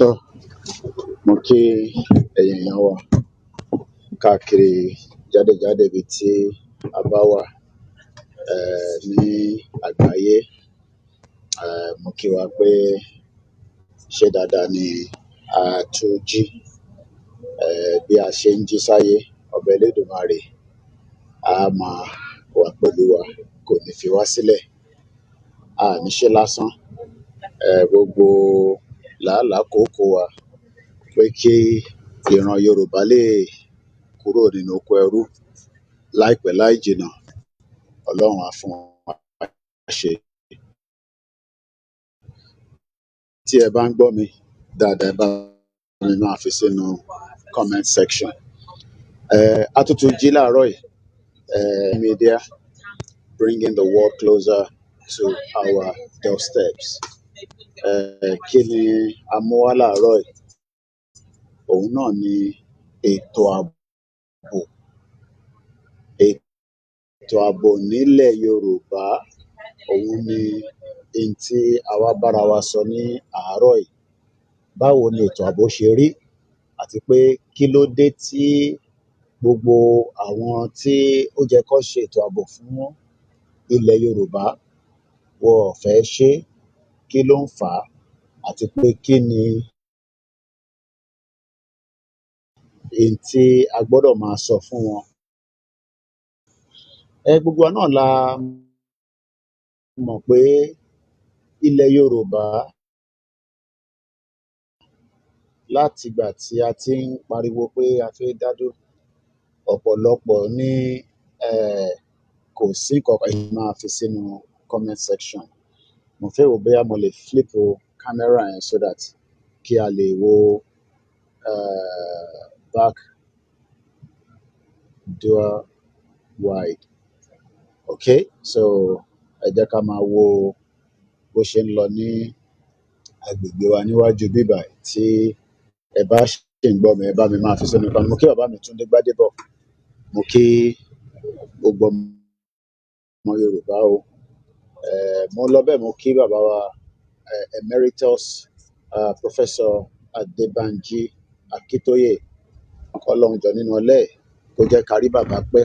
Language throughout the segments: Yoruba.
tó mo kí ẹ̀yin èèyàn wa káàkiri jáde ibi tí a bá wà ní àgbáyé. Mo kí wa pé ṣé dáadáa ni a tún jí. Bí a ṣe ń jí sáyé, ọba Elédùmarè á máa wà pẹ̀lú wa, kò ní fi wá sílẹ̀. A ní ṣe lásán. Gbogbo làálàá kòókòó wa pé kí ìran Yorùbá lè kúrò nínú oko ẹrú láìpẹ́ láì jìnnà, Ọlọ́run á fún wa ṣe. Tí ẹ bá ń gbọ́ mi dáadáa, ẹ bá mi máa fi sínú comment section. A tún tún jí láàárọ̀ yìí. Media bringing the world closer to our doorsteps. Kí ni a mú wá láàárọ̀ yìí? Òun náà ni ètò ààbò. Ètò ààbò nílẹ̀ Yorùbá, òun ni ohun tí a wá bára wa sọ ní àárọ̀ yìí. Báwo ni ètò ààbò ṣe rí? Àti pé kí ló dé tí gbogbo àwọn tí ó jẹ́ kó ṣe ètò ààbò fún ilẹ̀ Yorùbá wọn ò fẹ́ ṣe? Kí ló ń fà á? Àti pé kí ni ohun tí a gbọ́dọ̀ máa sọ fún wọn? Gbogbo wa náà la mọ̀ pé ilẹ̀ Yorùbá, láti ìgbà tí a ti ń pariwo pé a fẹ́ dá dúró, ọ̀pọ̀lọpọ̀ ní kò sí nǹkan kan máa fi sínú comment section. Mo fẹ́ wò bóyá mo lè flip camera yẹn so that kí a lè wo back door wide. Okay, so ẹ jẹ́ ká máa wo bó ṣe ń lọ ní agbègbè wa níwájú bíbà tí ẹ bá ṣì ń gbọ́ mi, ẹ bá mi máa fi sínú comment. Mo kí bàbá mi Túndé Gbádébọ̀. Mo kí gbogbo ọmọ Yorùbá o. Mo lọ bẹ́ẹ̀, mo kí bàbá wa Emeritus Professor Adébánjí Akíntóyè. Ọlọ́run jọ nínú ọlẹ́ kó jẹ́ ká rí bàbá pẹ́.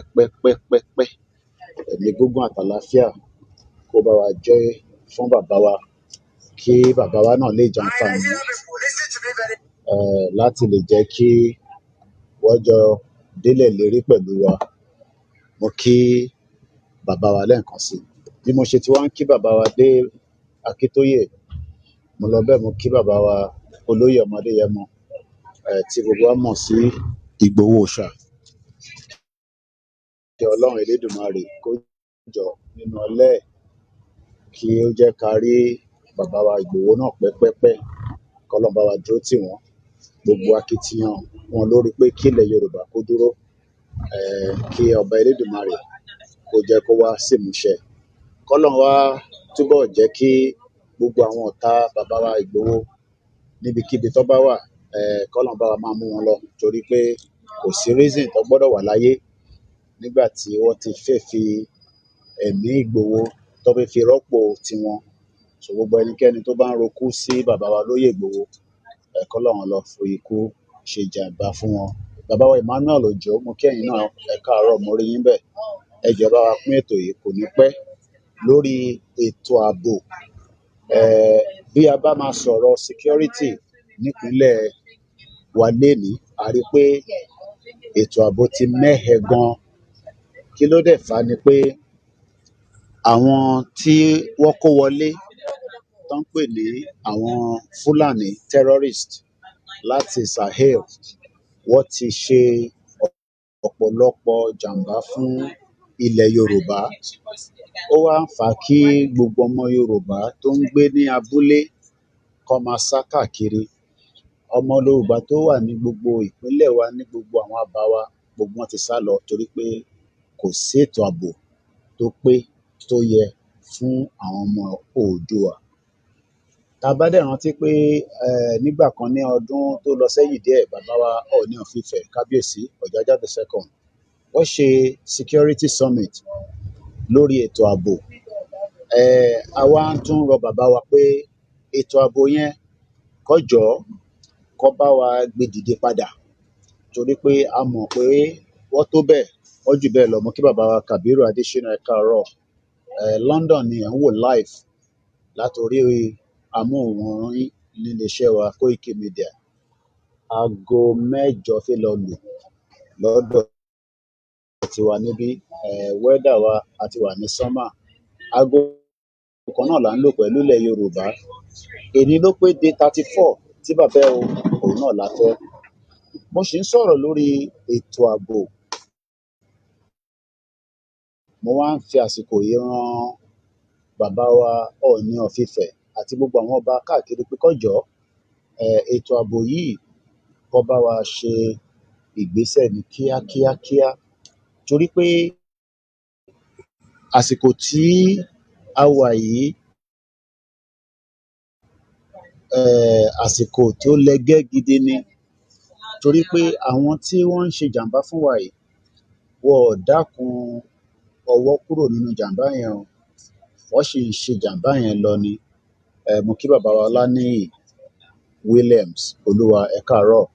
Ẹ̀mí gígùn àtàlàáfíà kó bá wa jẹ́ fún bàbá wa, kí bàbá wa náà lè jàǹfààní láti lè jẹ́ kí wọ́n jọ délẹ̀ lérí pẹ̀lú wa. Mo kí bàbá wa lẹ́ẹ̀kan sí. Bí mo ṣe ti wá ń kí bàbá wa dé Akíntóyè, mo lọ bẹ́ẹ̀ mo kí bàbá wa Olóyè Ọmọ Adéyẹmọ, tí gbogbo wa mọ̀ sí Ìgbòho Òòṣà. Kí Ọlọ́run Elédùmarè kó jọ nínú ọlẹ́ kí ó jẹ́ ká rí bàbá wa Ìgbòho náà pẹ́. K'Ọlọ́run bá wa dúró tì wọ́n. Gbogbo akitiyan wọn lórí pé kí ilẹ̀ Yorùbá kó dúró, kí ọba Elédùmarè kó jẹ́ kó wá sí ìmúṣẹ. K'Ọlọ́run wá túbọ̀ jẹ́ kí gbogbo àwọn ọ̀tá bàbá wa Ìgbòho níbikíbi tó bá wà, k'Ọlọ́run bá wa máa mú wọn lọ, torí pé kò sí reason tó gbọ́dọ̀ wà láyé nígbà tí wọ́n ti fẹ́ fi ẹ̀mí Ìgbòho tó fẹ́ fi rọ́pò tiwọn. So gbogbo ẹnikẹ́ni tó bá ń rokú sí bàbá wa Olóyè Ìgbòho, k'Ọlọ́run lọ fi ikú ṣe jàǹbá fún wọn. Bàbá wa Emmanuel Òjó, mo kí ẹ̀yin náà, ẹ káàárọ̀, mo rí yín bẹ́ẹ̀. Ẹ jọ̀ọ́ bá wa pín ètò yìí, kò ní pẹ́. Lórí ètò ààbò, bí a bá máa sọ̀rọ̀ security nípínlẹ̀ wa lénìí, a rí pé ètò ààbò ti mẹ́hẹ gan. Kí ló dẹ̀ fà á ni pé àwọn tí wọ́n kó wọlé tó ń pè ní àwọn Fúlàní terrorist láti Sahel, wọ́n ti ṣe ọ̀pọ̀lọpọ̀ jàǹbá fún ilẹ̀ Yorùbá. Ó wá ń fà á kí gbogbo ọmọ Yorùbá tó ń gbé ní abúlé kó máa sá káàkiri. Ọmọ Yorùbá tó wà ní gbogbo ìpínlẹ̀ wa, ní gbogbo àwọn àbá wa, gbogbo wọn ti sá lọ torí pé kò sí ètò ààbò tó pé tó yẹ fún àwọn ọmọ Oòduà. Tá bá dẹ̀ rántí pé nígbà kan ní ọdún tó lọ sẹ́yìn díẹ̀, bàbá wa Ọọ̀ni of Ifẹ̀, Kábíyèsí Ọ̀jájá II, wọ́n ṣe security summit lórí ètò ààbò. Àwa tún rọ bàbá wa pé ètò ààbò yẹn kó jọ̀ọ́ kó bá wa gbé dìde padà, torí pé a mọ̀ pé wọ́n tó bẹ́ẹ̀, wọ́n jù bẹ́ẹ̀ lọ. Mo kí bàbá wa Kàbírù Adéṣínà, ẹ káàárọ̀. London ni ẹ̀ ń wò live látòrí amóhùnmáwòrán yín níléeṣẹ́ wa Koiki Media. Aago 8 fẹ́ lọ lù lọ́dọ̀ tiwa níbí. Wẹ́dà wa àti wà ní sọ́mà. Aago kan náà là ń lò pẹ̀lú ilẹ̀ Yorùbá. Èní ló pé day 34 tí bàbá òun náà la fẹ́. Mo sì ń sọ̀rọ̀ lórí ètò ààbò. Mo wá ń fi àsìkò yìí rán bàbá wa Ọọ̀ni of Ifẹ̀ àti gbogbo àwọn ọba káàkiri pé kó jọ̀ọ́, ètò ààbò yìí kó bá wa ṣe ìgbésẹ̀ ní kíákíákíá, torí pé àsìkò tí a wà yìí, àsìkò tó lẹ́gẹ́ gidi ni, torí pé àwọn tí wọ́n ń ṣe jàǹbá fún wa yìí, wọn ò dákun ọwọ́ kúrò nínú jàǹbá yẹn o, wọ́n sì ń ṣe jàǹbá yẹn lọ ni. Mo kí bàbá wa Ọláníyì Williams, Olúwa ẹ káàárọ̀,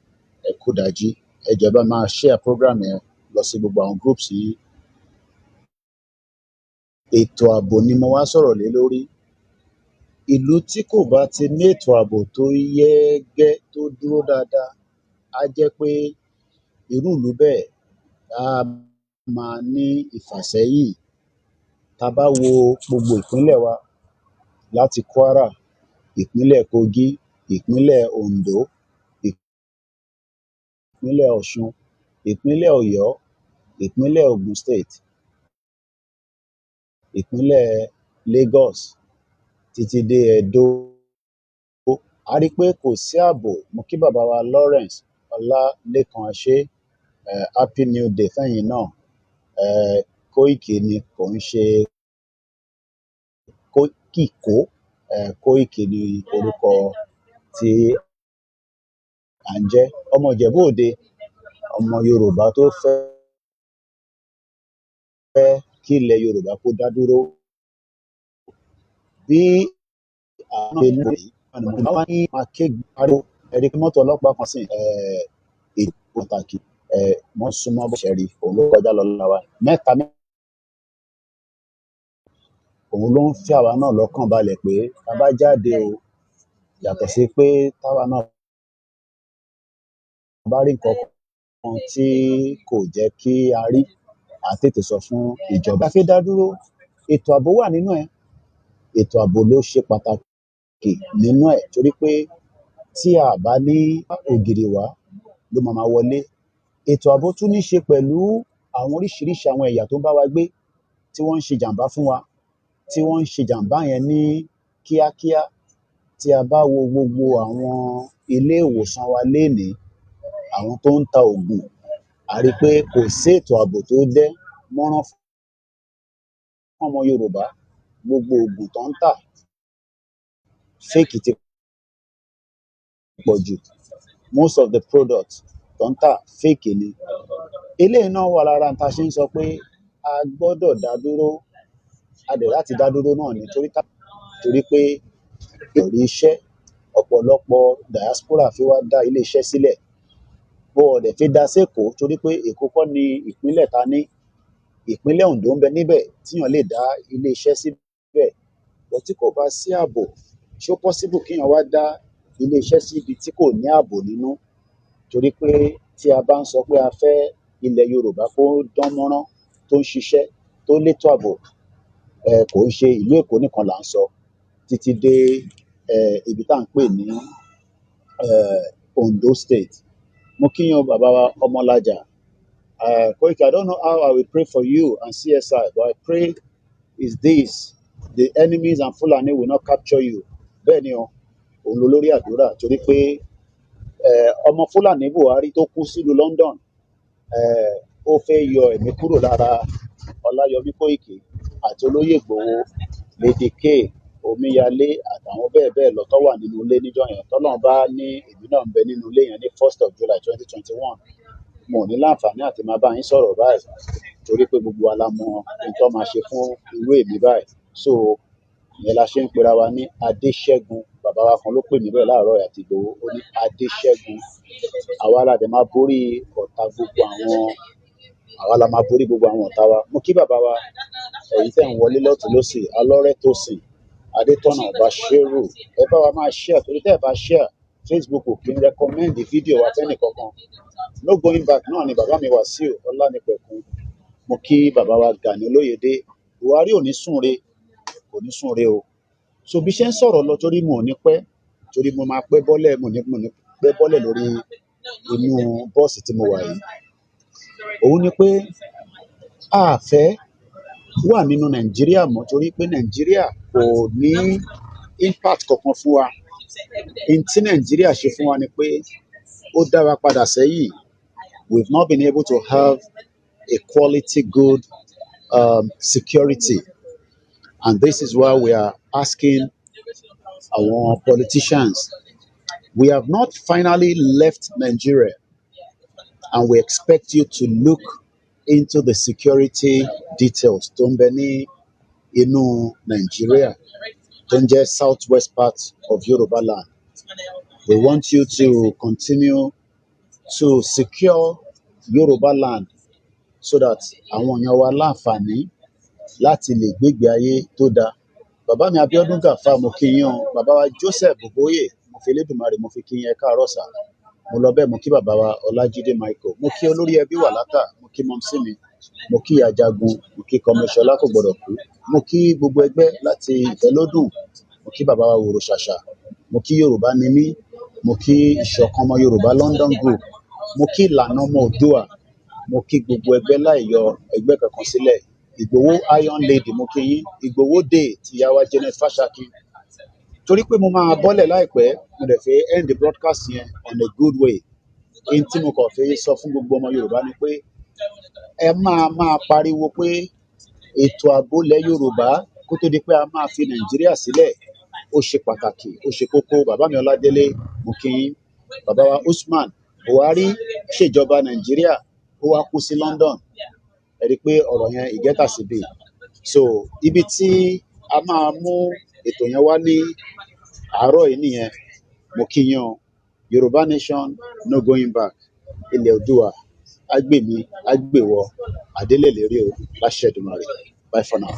ẹ kú dájí. Ẹ jẹ́ bá máa share program yẹn lọ sí gbogbo àwọn groups yìí. Ètò ààbò ni mo wá sọ̀rọ̀ lé lórí. Ìlú tí kò bá ti ní ètò ààbò tó yẹ́gẹ́, tó dúró dáadáa, á jẹ́ pé irú ìlú bẹ́ẹ̀ á máa ní ìfàsẹ́yìn. Tá bá wo gbogbo ìpínlẹ̀ wa láti Kwara, ìpínlẹ̀ Kogi, ìpínlẹ̀ Ondo, ìpínlẹ̀ Ọ̀ṣun, ìpínlẹ̀ Ọ̀yọ́, ìpínlẹ̀ Ogun State, ìpínlẹ̀ Lagos títí dé Edo, a rí pé kò sí ààbò. Mo kí bàbá wa Lawrence Ọlálékan Àṣẹ, happy new day fẹ́yìn náà. Koiki ni, kò ń ṣe Koikiko. Koiki ni orúkọ tí à ń jẹ́. Ọmọ Ìjẹ̀bú Òde, ọmọ Yorùbá tó fẹ́ kí ilẹ̀ Yorùbá kó dá dúró. Bí àwọn ìlú yìí wọ́n ní máa ké ariwo, ẹ̀rí pé mọ́tò ọlọ́pàá kan sì ètò pàtàkì, wọ́n súnmọ́ bó ṣe rí, òun ló kọjá lọ lára wa. Mẹ́ta òun ló ń fi àwa náà lọ́kàn balẹ̀ pé tá bá jáde o, yàtọ̀ sí pé táwa náà bá rí nǹkan kan tí kò jẹ́ kí a rí, à tètè sọ fún ìjọba. Fi dá dúró, ètò ààbò wà nínú ẹ̀. Ètò ààbò ló ṣe pàtàkì nínú ẹ̀, torí pé tí a bá ní ògiri wá ló máa wọlé. Ètò ààbò tún ní ṣe pẹ̀lú àwọn oríṣiríṣi àwọn ẹ̀yà tó ń bá wa gbé, tí wọ́n ń ṣe jàǹbá fún wa, tí wọ́n ń ṣe jàǹbá yẹn ní kíákíá. Tí a bá wo gbogbo àwọn ilé ìwòsàn wa lénìí, àwọn tó ń ta òògùn, a rí pé kò sí ètò ààbò tó dẹ́ mọ́rán fún ọmọ Yorùbá. Gbogbo òògùn tó ń tà, fake ti pọ̀ jù. Most of the products tó ń tà fake ni. Eléyìí náà wà lára tá a ṣe ń sọ pé a gbọ́dọ̀ dá dúró. A dẹ̀ láti dá dúró náà ni, torí pé èrè iṣẹ́ ọ̀pọ̀lọpọ̀ diaspora fi wá dá ilé iṣẹ́ sílẹ̀. Bó ọ̀dẹ̀ fi dá sékòó, torí pé Èkó kọ́ ni ìpínlẹ̀ ta ní. Ìpínlẹ̀ Ondo ń bẹ níbẹ̀ tíyàn lè dá ilé iṣẹ́ síbẹ̀. But tí kò bá sí ààbò, ṣó possible kíyàn wá dá ilé iṣẹ́ síbi tí kò ní ààbò nínú? Torí pé tí a bá ń sọ pé a fẹ́ ilẹ̀ Yorùbá kó dán mọ́rán, tó ń ṣiṣẹ́, tó létò ààbò, kò ń ṣe ìlú Èkó nìkan là ń sọ, títí dé ibi tá à ń pè ní Ondo State. Mo kíyàn bàbá wa Ọmọlájà. Koiki, I don't know how I will pray for you and CSI, but I pray is this: the enemies and Fulani will not capture you. Bẹ́ẹ̀ ni òun ló lórí àdúrà, torí pé ọmọ Fulani Buhari tó kú sílùú London, ó fẹ́ yọ ẹ̀mí kúrò lára Ọláyọmí Koiki àti Olóyè Ìgbòho, Lady K, Omíyalé àtàwọn bẹ́ẹ̀ bẹ́ẹ̀ lọ tó wà nínú ilé níjọ́ yẹn. Tọ́lọ́run bá ní èmi náà ń bẹ nínú ilé yẹn ní 1st of July 2021, mo ò ní láǹfààní àti máa bá yín sọ̀rọ̀ báyìí, torí pé gbogbo wa la mọ ohun tó máa ṣe fún irú èmi báyìí. So ìyẹn la ṣe ń pera wa ní Adéṣẹ́gun bàbá wa kan ló pè mí bẹ́ẹ̀ láàárọ̀ àti Ìgbòho, ó ní Adéṣẹ́gun, àwa la dẹ̀ máa borí ọ̀tá gbogbo àwọn, àwa la máa borí gbogbo àwọn ọ̀tá wa. Mo kí bàbá wa, ẹ̀yin tẹ̀ ń wọlé lọ́tùn lósì, Alọ́rẹ́ Tósìn, Adétọ́nà Bashiru, ẹ bá wa máa share, torí tẹ́ ẹ bá share, Facebook ò kí ń recommend fídíò wa fẹ́ni kankan. No going back náà ni bàbá mi Wàsíù Ọlánìpẹ̀kun. Mo kí bàbá wa Gani Olóyèdé, Buhari ò ní súnre, kò ní súnre o. So bí ṣe ń sọ̀rọ̀ lọ, torí mo ò ní pẹ́, torí mo máa pẹ́ bọ́lẹ̀, mo ní pẹ́ bọ́lẹ̀ lórí inú bọ́ọ̀sì tí mo wà yìí. Òun ni pé a fẹ́ wà nínú Nàìjíríà mọ́, torí pé Nàìjíríà kò ní impact kankan fún wa. In tí Nàìjíríà ṣe fún wa ni pé ó dá wa padà sẹ́yìn. We've not been able to have a quality good security, and this is why we are asking our politicians. We have not finally left Nigeria, and we expect you to look into the security details tó ń bẹ ní inú Nigeria, tó ń jẹ́ southwest part of Yoruba land. We want you to continue to secure Yoruba land so that àwọn èèyàn wa láǹfààní láti lè gbégbé ayé tó dáa. Bàbá mi Abíọ́dún Gàfá, mo kí yín o. Bàbá wa Joseph Boboye, mo fi Elédùmarè mo fi kí yín, ẹ káàárọ̀ sà. Mo lọ bẹ́ẹ̀, mo kí bàbá wa Ọlájídé Michael, mo kí olórí ẹbí Wàlákà, mo kí mọ́mísí mi, mo kí Ajagun, mo kí Kọ́mọṣọlá kò gbọdọ̀ kú, mo kí gbogbo ẹgbẹ́ láti Ìfẹ́lódùn, mo kí bàbá wa Wòrò Ṣàṣà, mo kí Yorùbá ni mí, mo kí Ìṣọ̀kan ọmọ Yorùbá London Group, mo kí Ìlànà ọmọ Oòduà, mo kí gbogbo ẹgbẹ́ láì yọ ẹgbẹ́ kankan sílẹ̀. Ìgbòho Iron Lady, mo kí yín. Ìgbòho Day ti ìyá wa Janet Fashakin. Torí pé mo máa bọ́lẹ̀ láìpẹ́, mo dẹ̀ fẹ́ end the broadcast yẹn on a good way. Ohun tí mo kàn fẹ́ sọ fún gbogbo ọmọ Yorùbá ni pé ẹ máa pariwo pé ètò ààbò ilẹ̀ Yorùbá kó tó di pé a máa fi Nàìjíríà sílẹ̀, ó ṣe pàtàkì, ó ṣe kókó. Bàbá mi Ọládélé, mo kí yín. Bàbá wa Usman Buhari ṣèjọba Nàìjíríà, ó wá kú sí London. Ẹ rí i pé ọ̀rọ̀ yẹn ìgẹ́ta sí bí. So ibi tí a máa mú ètò yẹn wá ní àárọ̀ yìí nìyẹn. Mo kí yín o. Yorùbá nation, no going back. Ilẹ̀ Oòduà á gbè mí, á gbè wọ, àdélé lérí o, láṣẹ Èdùmàrè. Bye for now.